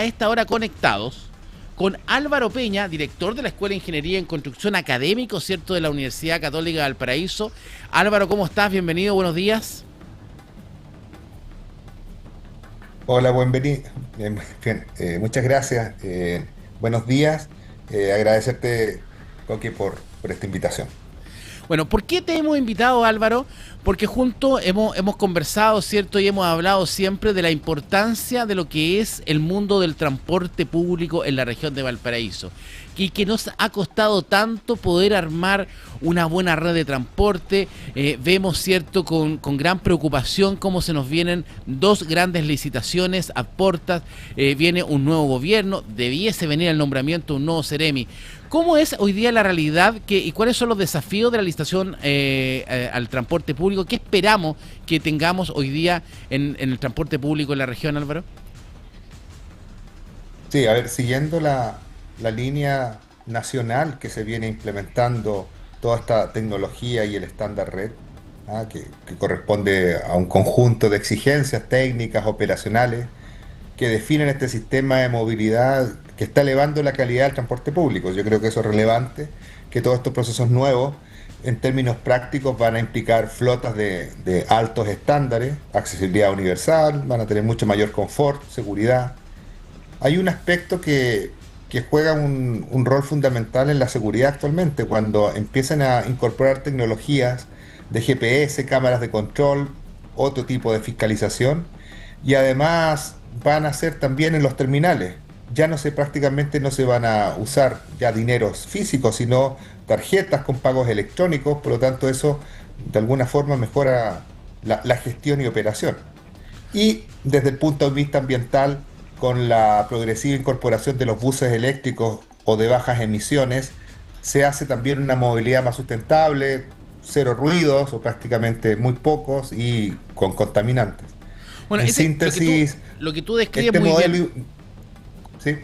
A esta hora conectados con Álvaro Peña, director de la Escuela de Ingeniería en Construcción Académico, ¿cierto?, de la Universidad Católica de Valparaíso. Álvaro, ¿cómo estás? Bienvenido, buenos días. Hola, muchas gracias. Buenos días. Agradecerte, Coque, por esta invitación. Bueno, ¿por qué te hemos invitado, Álvaro? Porque juntos hemos conversado, ¿cierto? Y hemos hablado siempre de la importancia de lo que es el mundo del transporte público en la región de Valparaíso. Y que nos ha costado tanto poder armar una buena red de transporte. Vemos, ¿cierto?, con gran preocupación cómo se nos vienen dos grandes licitaciones a portas. Viene un nuevo gobierno, debiese venir el nombramiento de un nuevo Ceremi. ¿Cómo es hoy día la realidad y cuáles son los desafíos de la licitación al transporte público? ¿Qué esperamos que tengamos hoy día en el transporte público en la región, Álvaro? Sí, a ver, siguiendo la línea nacional que se viene implementando toda esta tecnología y el estándar red, que corresponde a un conjunto de exigencias técnicas, operacionales, que definen este sistema de movilidad que está elevando la calidad del transporte público. Yo creo que eso es relevante, que todos estos procesos nuevos, en términos prácticos, van a implicar flotas de altos estándares, accesibilidad universal, van a tener mucho mayor confort, seguridad. Hay un aspecto que juega un rol fundamental en la seguridad actualmente, cuando empiezan a incorporar tecnologías de GPS, cámaras de control, otro tipo de fiscalización, y además van a ser también en los terminales. Ya prácticamente no se van a usar ya dineros físicos, sino tarjetas con pagos electrónicos, por lo tanto eso de alguna forma mejora la gestión y operación. Y desde el punto de vista ambiental, con la progresiva incorporación de los buses eléctricos o de bajas emisiones, se hace también una movilidad más sustentable, cero ruidos o prácticamente muy pocos y con contaminantes. Bueno, En síntesis, lo que tú describes este muy bien, modelo... Sí,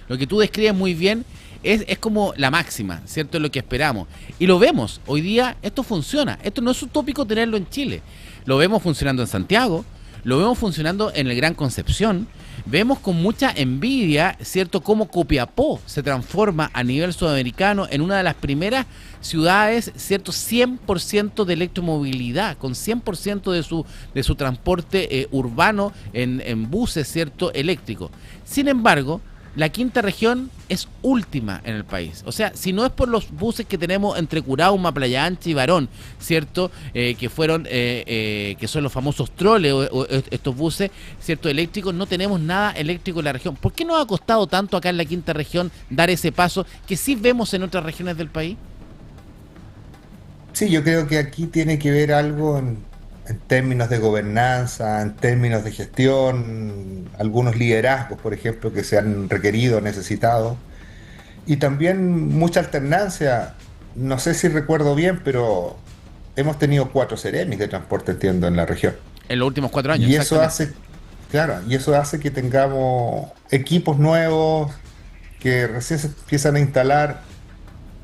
lo que tú describes muy bien es como la máxima, ¿cierto? Es lo que esperamos. Y lo vemos. Hoy día esto funciona. Esto no es utópico tenerlo en Chile. Lo vemos funcionando en Santiago, lo vemos funcionando en el Gran Concepción. Vemos con mucha envidia, ¿cierto?, cómo Copiapó se transforma a nivel sudamericano en una de las primeras ciudades, ¿cierto?, 100% de electromovilidad, con 100% de su transporte urbano en buses, ¿cierto?, eléctricos. Sin embargo, la quinta región es última en el país. O sea, si no es por los buses que tenemos entre Curauma, Playa Ancha y Barón, ¿cierto? Que son los famosos troles o estos buses, ¿cierto?, eléctricos, no tenemos nada eléctrico en la región. ¿Por qué nos ha costado tanto acá en la quinta región dar ese paso que sí vemos en otras regiones del país? sí, yo creo que aquí tiene que ver algo en términos de gobernanza, en términos de gestión, algunos liderazgos, por ejemplo, que se han requerido, necesitado, y también mucha alternancia. No sé si recuerdo bien, pero hemos tenido 4 Ceremis de transporte, entiendo, en la región. En los últimos 4 años, Y eso exactamente. hace, claro, y eso hace que tengamos equipos nuevos que recién se empiezan a instalar.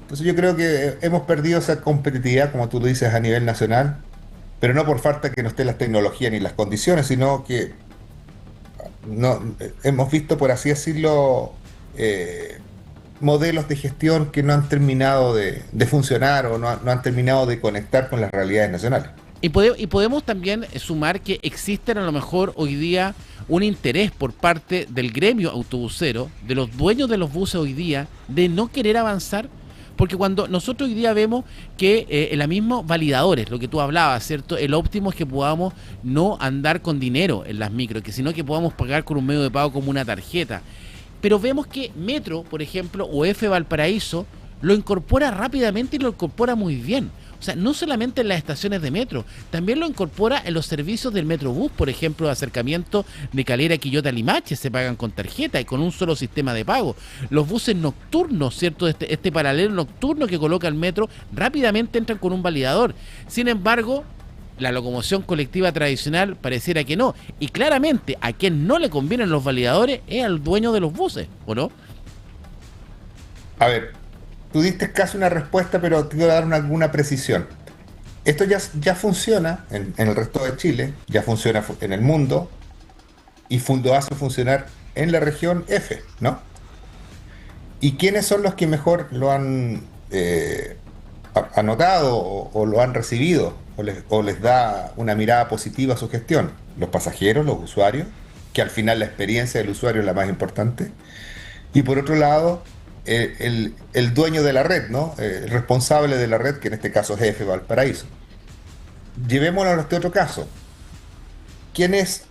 Entonces yo creo que hemos perdido esa competitividad, como tú lo dices, a nivel nacional, pero no por falta que no estén las tecnologías ni las condiciones, sino que no, hemos visto, por así decirlo, modelos de gestión que no han terminado de funcionar o no han terminado de conectar con las realidades nacionales. Y podemos también sumar que existen a lo mejor hoy día un interés por parte del gremio autobusero, de los dueños de los buses hoy día, de no querer avanzar. Porque cuando nosotros hoy día vemos que en la misma validadores, lo que tú hablabas, ¿cierto? El óptimo es que podamos no andar con dinero en las micros, que sino que podamos pagar con un medio de pago como una tarjeta. Pero vemos que Metro, por ejemplo, o F Valparaíso, lo incorpora rápidamente y lo incorpora muy bien. O sea, no solamente en las estaciones de metro, también lo incorpora en los servicios del Metrobús, por ejemplo, de acercamiento de Calera, Quillota, Limache, se pagan con tarjeta y con un solo sistema de pago. Los buses nocturnos, ¿cierto? Este paralelo nocturno que coloca el metro, rápidamente entran con un validador. Sin embargo, la locomoción colectiva tradicional pareciera que no. Y claramente, a quien no le convienen los validadores es al dueño de los buses, ¿o no? A ver, tú diste casi una respuesta, pero te quiero dar alguna precisión. Esto ya funciona en el resto de Chile, ya funciona en el mundo y lo hace funcionar en la región F, ¿no? ¿Y quiénes son los que mejor lo han anotado o lo han recibido o les da una mirada positiva a su gestión? Los pasajeros, los usuarios, que al final la experiencia del usuario es la más importante. Y por otro lado, el dueño de la red, ¿no? El responsable de la red, que en este caso es EFE Valparaíso. Llevémoslo a este otro caso. ¿Quién es,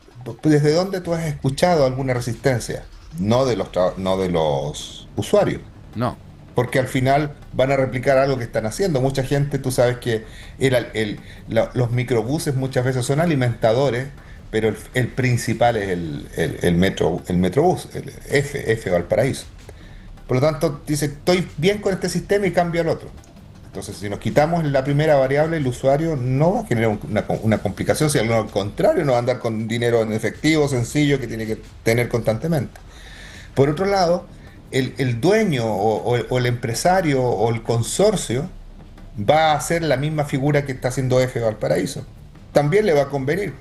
desde dónde tú has escuchado alguna resistencia? No de los usuarios, No, porque al final van a replicar algo que están haciendo. Mucha gente, tú sabes que los microbuses muchas veces son alimentadores, pero el principal es el Metrobús, el F Valparaíso. Por lo tanto, dice, estoy bien con este sistema y cambio al otro. Entonces, si nos quitamos la primera variable, el usuario no va a generar una complicación, si al contrario, no va a andar con dinero en efectivo, sencillo, que tiene que tener constantemente. Por otro lado, el dueño o el empresario o el consorcio va a hacer la misma figura que está haciendo F Valparaíso. También le va a convenir.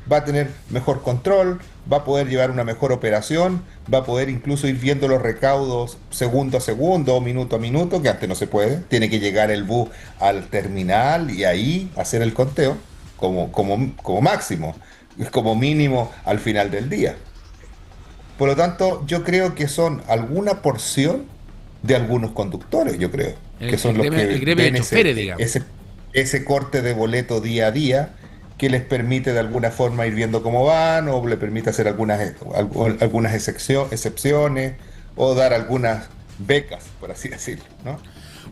Va a tener mejor control, va a poder llevar una mejor operación, va a poder incluso ir viendo los recaudos segundo a segundo o minuto a minuto, que antes no se puede. Tiene que llegar el bus al terminal y ahí hacer el conteo como máximo, como mínimo al final del día. Por lo tanto, yo creo que son alguna porción de algunos conductores, yo creo, que son los que el gremio de ven choferes, digamos. ese corte de boleto día a día que les permite de alguna forma ir viendo cómo van o le permite hacer algunas excepciones o dar algunas becas, por así decirlo, ¿no?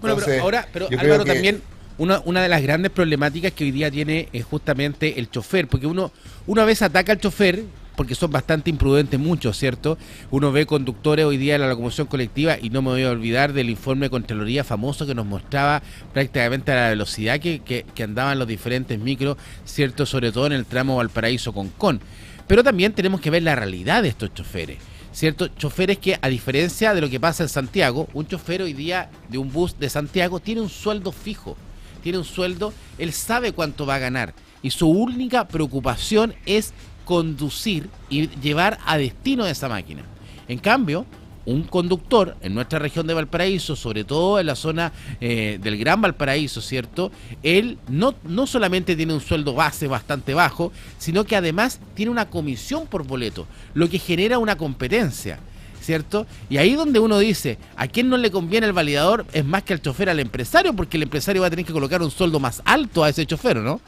Bueno, Entonces, pero yo creo Álvaro, que también una de las grandes problemáticas que hoy día tiene es justamente el chofer, porque uno a veces ataca al chofer porque son bastante imprudentes muchos, ¿cierto? Uno ve conductores hoy día en la locomoción colectiva y no me voy a olvidar del informe de Contraloría famoso que nos mostraba prácticamente a la velocidad que andaban los diferentes micros, ¿cierto? Sobre todo en el tramo Valparaíso-Concón. Pero también tenemos que ver la realidad de estos choferes, ¿cierto? Choferes que, a diferencia de lo que pasa en Santiago, un chofer hoy día de un bus de Santiago tiene un sueldo fijo, tiene un sueldo, él sabe cuánto va a ganar y su única preocupación es conducir y llevar a destino de esa máquina. En cambio, un conductor en nuestra región de Valparaíso, sobre todo en la zona del Gran Valparaíso, ¿cierto? Él no solamente tiene un sueldo base bastante bajo, sino que además tiene una comisión por boleto, lo que genera una competencia, ¿cierto? Y ahí donde uno dice, ¿a quién no le conviene el validador? Es más que al chofer, al empresario, porque el empresario va a tener que colocar un sueldo más alto a ese chofer, ¿no?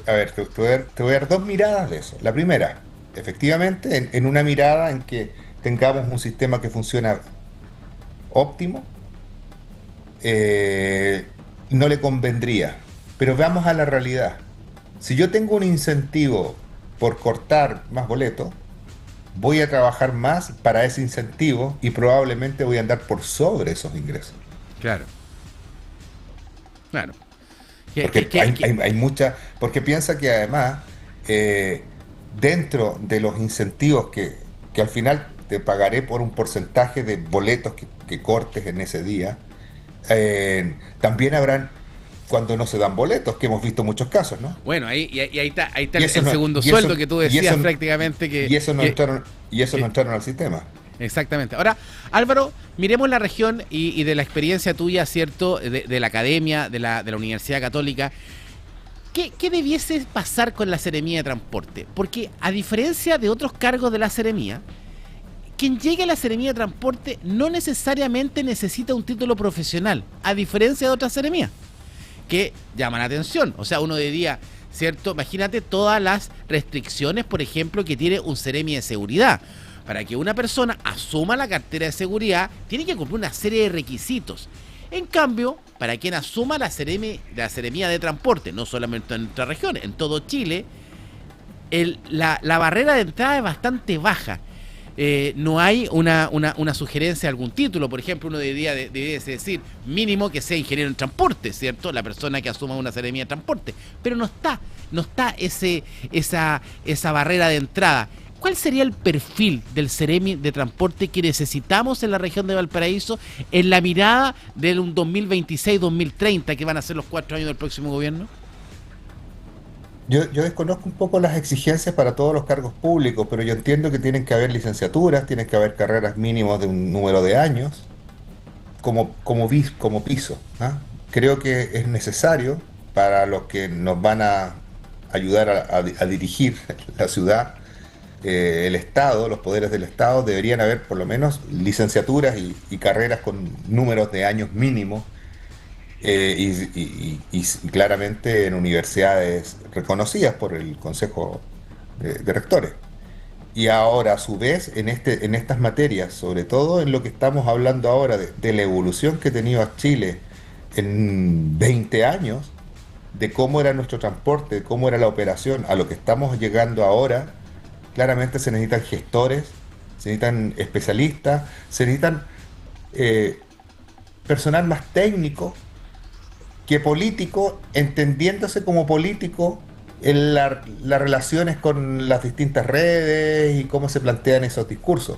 A ver, te voy a dar dos miradas de eso. La primera, efectivamente, en una mirada en que tengamos un sistema que funciona óptimo, no le convendría. Pero veamos a la realidad. Si yo tengo un incentivo por cortar más boletos, voy a trabajar más para ese incentivo y probablemente voy a andar por sobre esos ingresos. Claro. Claro. Porque hay mucha, porque piensa que además, dentro de los incentivos que al final te pagaré por un porcentaje de boletos que cortes en ese día, también habrán cuando no se dan boletos, que hemos visto muchos casos, ¿no? Bueno, ahí está Y el eso no- segundo y eso- sueldo que tú y decías eso- prácticamente Y eso no que- entraron, que- no entraron al sistema. Exactamente. Ahora, Álvaro, miremos la región y de la experiencia tuya, ¿cierto? De la academia, de la Universidad Católica. ¿Qué debiese pasar con la Seremía de Transporte? Porque a diferencia de otros cargos de la Seremía, quien llegue a la Seremía de Transporte no necesariamente necesita un título profesional, a diferencia de otras seremías, que llaman la atención. O sea, uno diría, ¿cierto? Imagínate todas las restricciones, por ejemplo, que tiene un Seremi de seguridad. Para que una persona asuma la cartera de seguridad, tiene que cumplir una serie de requisitos. En cambio, para quien asuma la Seremía de Transporte, no solamente en nuestra región, en todo Chile, la barrera de entrada es bastante baja. No hay una sugerencia de algún título. Por ejemplo, uno debería decir mínimo que sea ingeniero en transporte, ¿cierto? La persona que asuma una seremía de transporte. Pero no está esa barrera de entrada. ¿Cuál sería el perfil del Seremi de transporte que necesitamos en la región de Valparaíso en la mirada de un 2026-2030, que van a ser los 4 años del próximo gobierno? Yo desconozco un poco las exigencias para todos los cargos públicos, pero yo entiendo que tienen que haber licenciaturas, tienen que haber carreras mínimos de un número de años, como piso. ¿Ah? Creo que es necesario para los que nos van a ayudar a dirigir la ciudad, el Estado, los poderes del Estado, deberían haber por lo menos licenciaturas y carreras con números de años mínimos, y claramente en universidades reconocidas por el Consejo de Rectores. Y ahora, a su vez, en estas materias, sobre todo en lo que estamos hablando ahora de la evolución que ha tenido Chile en 20 años, de cómo era nuestro transporte, de cómo era la operación, a lo que estamos llegando ahora, claramente se necesitan gestores, se necesitan especialistas, se necesitan eh, personal más técnico que político, entendiéndose como político en las relaciones con las distintas redes y cómo se plantean esos discursos.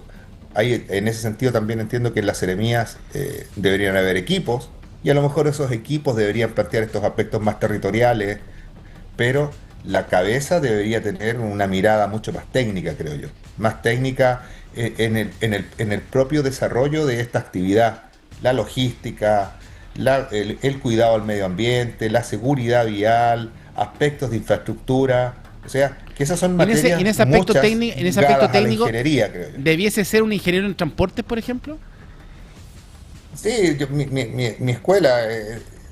Ahí, en ese sentido también entiendo que en las seremías deberían haber equipos y a lo mejor esos equipos deberían plantear estos aspectos más territoriales, pero la cabeza debería tener una mirada mucho más técnica, creo yo, más técnica en el propio desarrollo de esta actividad, la logística, el cuidado al medio ambiente, la seguridad vial, aspectos de infraestructura, o sea, que esas son En materias ese aspecto muchas técnico, ligadas a la ingeniería, creo yo. ¿debiese ser un ingeniero en transportes, por ejemplo? Sí, mi escuela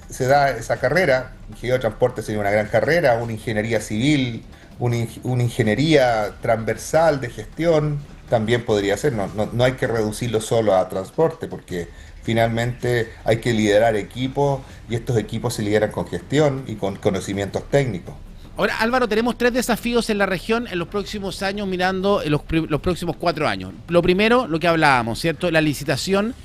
se da esa carrera, ingeniero de transporte sería una gran carrera, una ingeniería civil, una ingeniería transversal de gestión, también podría ser, no hay que reducirlo solo a transporte, porque finalmente hay que liderar equipos y estos equipos se lideran con gestión y con conocimientos técnicos. Ahora, Álvaro, tenemos 3 desafíos en la región en los próximos años, mirando en los próximos 4 años. Lo primero, lo que hablábamos, ¿cierto? La licitación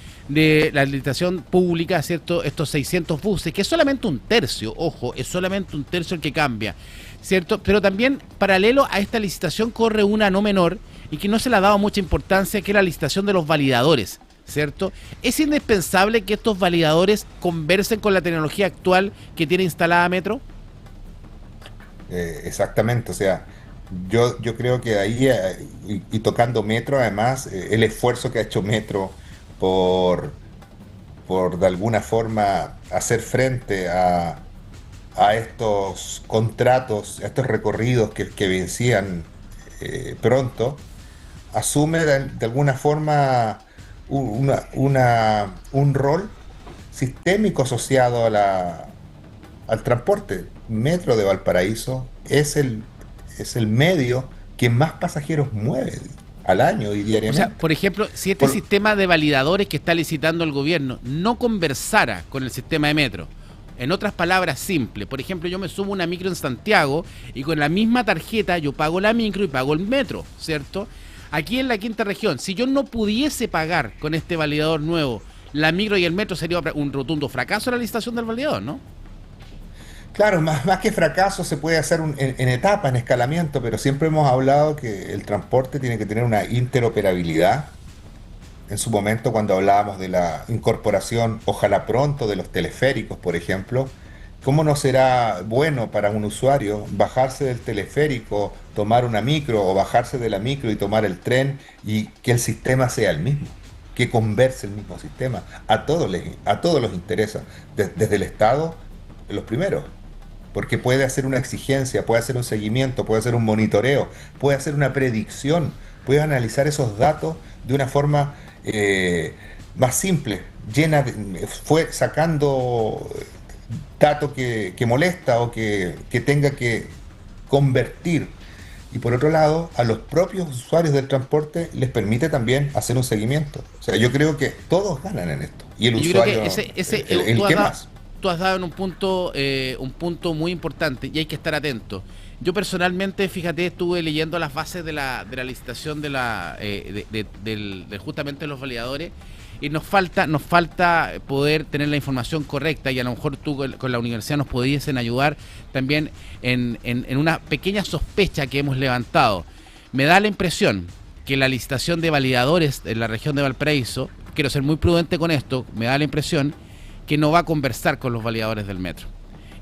pública, ¿cierto? Estos 600 buses, que es solamente un tercio, ojo, es solamente un tercio el que cambia, ¿cierto? Pero también, paralelo a esta licitación, corre una no menor y que no se le ha dado mucha importancia, que es la licitación de los validadores, ¿cierto? Es indispensable que estos validadores conversen con la tecnología actual que tiene instalada Metro. Exactamente, o sea, yo creo que ahí, y tocando Metro, además, el esfuerzo que ha hecho Metro por, por de alguna forma hacer frente a estos contratos, a estos recorridos que vencían pronto, asume de alguna forma un rol sistémico asociado al transporte. Metro de Valparaíso es el medio que más pasajeros mueve al año y O sea, diariamente. por ejemplo, si este Por- sistema de validadores que está licitando el gobierno no conversara con el sistema de Metro, en otras palabras simples, por ejemplo, yo me subo una micro en Santiago y con la misma tarjeta yo pago la micro y pago el metro, ¿cierto? Aquí en la quinta región, si yo no pudiese pagar con este validador nuevo, la micro y el metro, sería un rotundo fracaso la licitación del validador, ¿no? claro, más que fracaso se puede hacer en etapas, en escalamiento, pero siempre hemos hablado que el transporte tiene que tener una interoperabilidad. En su momento, cuando hablábamos de la incorporación, ojalá pronto, de los teleféricos, por ejemplo, ¿cómo no será bueno para un usuario bajarse del teleférico, tomar una micro o bajarse de la micro y tomar el tren y que el sistema sea el mismo? Que converse el mismo sistema. A todos les interesa, desde el Estado, los primeros, porque puede hacer una exigencia, puede hacer un seguimiento, puede hacer un monitoreo, puede hacer una predicción, puede analizar esos datos de una forma más simple, fue sacando dato que molesta o que tenga que convertir. Y por otro lado, a los propios usuarios del transporte les permite también hacer un seguimiento. O sea, yo creo que todos ganan en esto. Y el Y yo creo que usuario, tú ¿qué más? tú has dado en un punto muy importante y hay que estar atento. Yo personalmente, fíjate, estuve leyendo las bases de la licitación justamente de los validadores y nos falta poder tener la información correcta y a lo mejor tú con la universidad nos pudiesen ayudar también en una pequeña sospecha que hemos levantado. Me da la impresión que la licitación de validadores en la región de Valparaíso, quiero ser muy prudente con esto, me da la impresión que no va a conversar con los validadores del metro.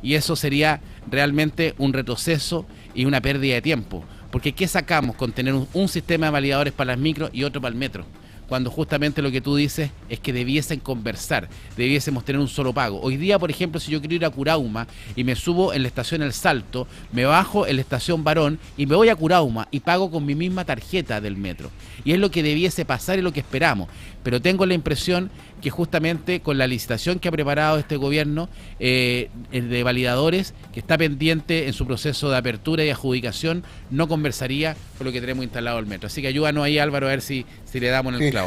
Y eso sería realmente un retroceso y una pérdida de tiempo. Porque ¿qué sacamos con tener un sistema de validadores para las micros y otro para el metro? Cuando justamente lo que tú dices es que debiesen conversar, debiésemos tener un solo pago. Hoy día, por ejemplo, si yo quiero ir a Curauma y me subo en la estación El Salto, me bajo en la estación Barón y me voy a Curauma y pago con mi misma tarjeta del metro. Y es lo que debiese pasar y lo que esperamos. Pero tengo la impresión que justamente con la licitación que ha preparado este gobierno de validadores, que está pendiente en su proceso de apertura y adjudicación, no conversaría con lo que tenemos instalado el metro. Así que ayúdanos ahí, Álvaro, a ver si le damos en el clavo.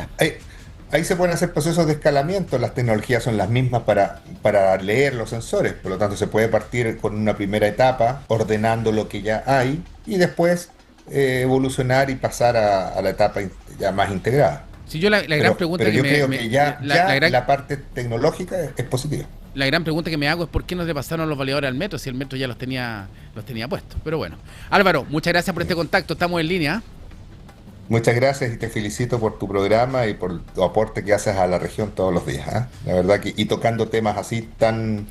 Ahí se pueden hacer procesos de escalamiento, las tecnologías son las mismas para leer los sensores, por lo tanto se puede partir con una primera etapa ordenando lo que ya hay y después evolucionar y pasar a la etapa ya más integrada. Si yo la gran pregunta pero que yo creo que ya la parte tecnológica es positiva. La gran pregunta que me hago es por qué no le pasaron los validadores al metro si el metro ya los tenía puestos. Pero bueno. Álvaro, muchas gracias por este contacto. Estamos en línea. Muchas gracias y te felicito por tu programa y por tu aporte que haces a la región todos los días. La verdad que y tocando temas así tan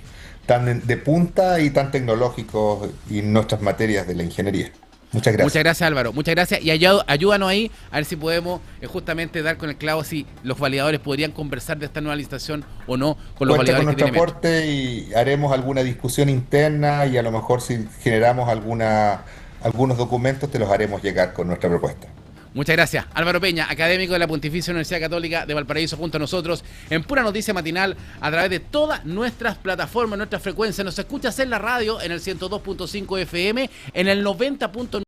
de punta y tan tecnológicos y nuestras materias de la ingeniería. Muchas gracias. Muchas gracias, Álvaro. Muchas gracias. Y ayúdanos ahí a ver si podemos justamente dar con el clavo si los validadores podrían conversar de esta nueva licitación o no con los validadores con que nuestro tiene aporte y haremos alguna discusión interna y a lo mejor si generamos algunos documentos te los haremos llegar con nuestra propuesta. Muchas gracias. Álvaro Peña, académico de la Pontificia Universidad Católica de Valparaíso, junto a nosotros en Pura Noticia Matinal a través de todas nuestras plataformas, nuestras frecuencias. Nos escuchas en la radio en el 102.5 FM, en el 90.9